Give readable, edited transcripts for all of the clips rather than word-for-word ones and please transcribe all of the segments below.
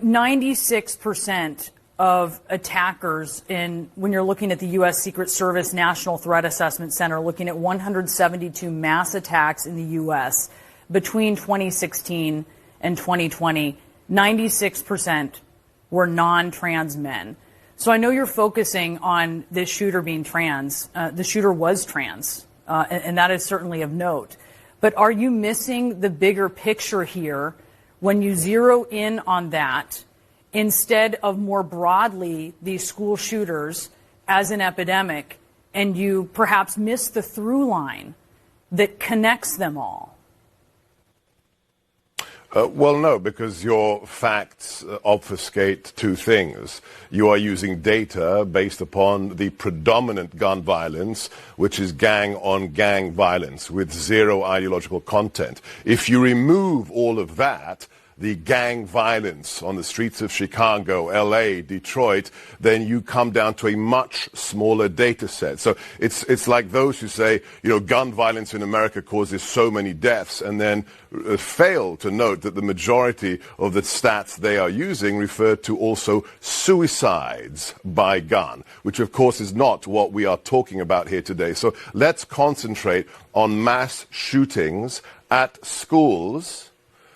96% of attackers when you're looking at the U.S. Secret Service National Threat Assessment Center, looking at 172 mass attacks in the U.S. between 2016 and 2020, 96% were non-trans men. So I know you're focusing on this shooter being trans. The shooter was trans, and that is certainly of note. But are you missing the bigger picture here when you zero in on that instead of more broadly these school shooters as an epidemic, and you perhaps miss the through line that connects them all? Well, no, because your facts obfuscate two things. You are using data based upon the predominant gun violence, which is gang-on-gang violence with zero ideological content. If you remove all of that, the gang violence on the streets of Chicago, LA, Detroit, then you come down to a much smaller data set. So it's like those who say, gun violence in America causes so many deaths, and then fail to note that the majority of the stats they are using refer to also suicides by gun, which of course is not what we are talking about here today. So let's concentrate on mass shootings at schools,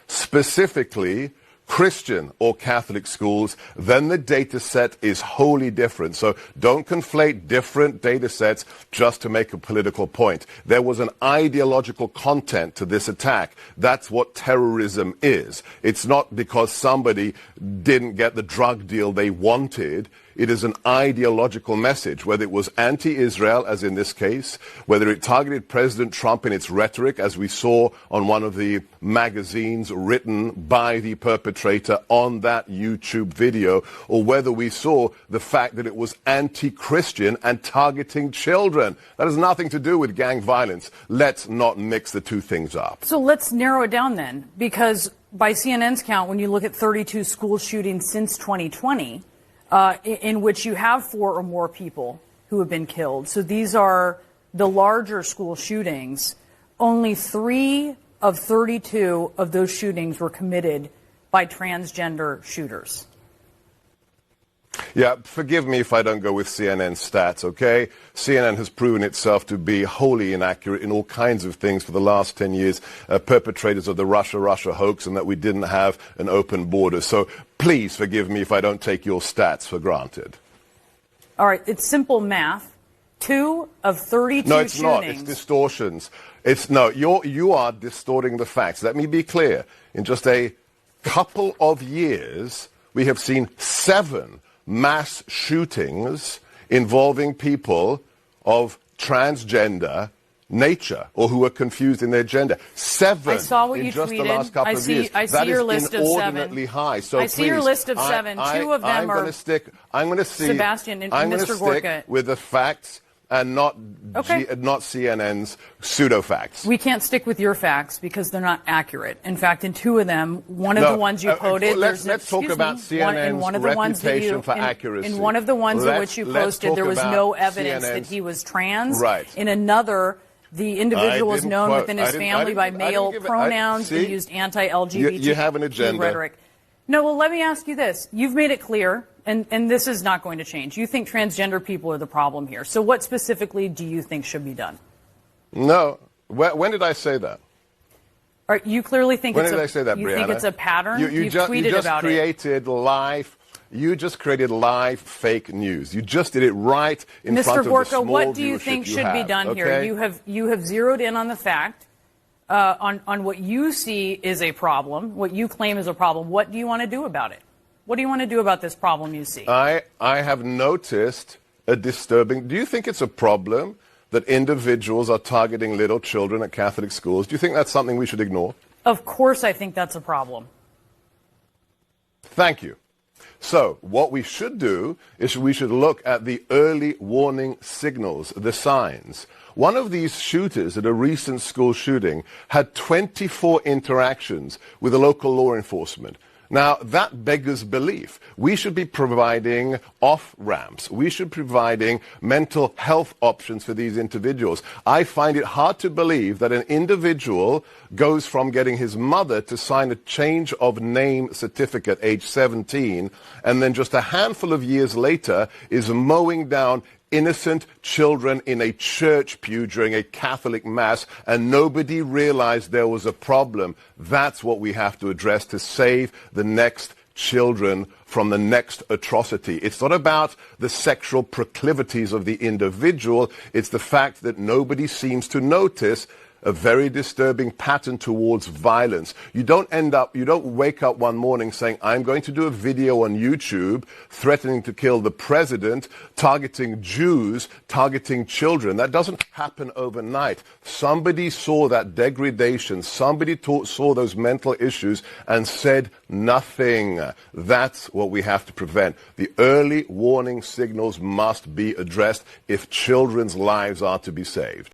specifically Christian or Catholic schools. Then the data set is wholly different. So don't conflate different data sets just to make a political point. There was an ideological content to this attack. That's what terrorism is. It's not because somebody didn't get the drug deal they wanted. It is an ideological message, whether it was anti-Israel, as in this case, whether it targeted President Trump in its rhetoric, as we saw on one of the magazines written by the perpetrator on that YouTube video, or whether we saw the fact that it was anti-Christian and targeting children. That has nothing to do with gang violence. Let's not mix the two things up. So let's narrow it down then, because by CNN's count, when you look at 32 school shootings since 2020, in which you have 4 or more people who have been killed. So these are the larger school shootings. Only 3 of 32 of those shootings were committed by transgender shooters. Yeah, forgive me if I don't go with CNN stats, okay? CNN has proven itself to be wholly inaccurate in all kinds of things for the last 10 years, perpetrators of the Russia hoax, and that we didn't have an open border. So please forgive me if I don't take your stats for granted. All right, it's simple math. 2 of 32 No, it's shootings. not. It's distortions. You are distorting the facts. Let me be clear. In just a couple of years, we have seen 7 mass shootings involving people of transgender nature or who are confused in their gender. 7 I saw what in you just tweeted. the last couple of years. I see your list of 7. Inordinately high. So I see your list of 7. 2 of them are Sebastian and Mr. Gorka. Stick with the facts and not CNN's pseudo-facts. We can't stick with your facts because they're not accurate. In fact, in 2 of them, one of the ones you quoted... Let's talk about CNN's reputation for accuracy. In one of the ones in which you posted, there was no evidence that he was trans. Right. In another, the individual was known within his family by male pronouns and used anti-LGBT you have an agenda. rhetoric. No, well, let me ask you this. You've made it clear, and this is not going to change. You think transgender people are the problem here. So what specifically do you think should be done? No. When did I say that? All right, you clearly think when did I say that, you Brianna? think it's a pattern? You just created live. You just created live fake news. You just did it right in front of the small viewership you have. Mr. Gorka, what do you think should be done here? You have zeroed in on the fact, on what you see is a problem, what you claim is a problem. What do you want to do about it? What do you want to do about this problem you see? I have noticed a disturbing... Do you think it's a problem that individuals are targeting little children at Catholic schools? Do you think that's something we should ignore? Of course I think that's a problem. Thank you. So what we should do is we should look at the early warning signals, the signs. One of these shooters at a recent school shooting had 24 interactions with the local law enforcement. Now, that beggars belief. We should be providing off-ramps. We should be providing mental health options for these individuals. I find it hard to believe that an individual goes from getting his mother to sign a change of name certificate age 17, and then just a handful of years later is mowing down innocent children in a church pew during a Catholic mass, and nobody realized there was a problem. That's what we have to address to save the next children from the next atrocity. It's not about the sexual proclivities of the individual. It's the fact that nobody seems to notice a very disturbing pattern towards violence. You don't wake up one morning saying, I'm going to do a video on YouTube threatening to kill the president, targeting Jews, targeting children. That doesn't happen overnight. Somebody saw that degradation. Somebody saw those mental issues and said nothing. That's what we have to prevent. The early warning signals must be addressed if children's lives are to be saved.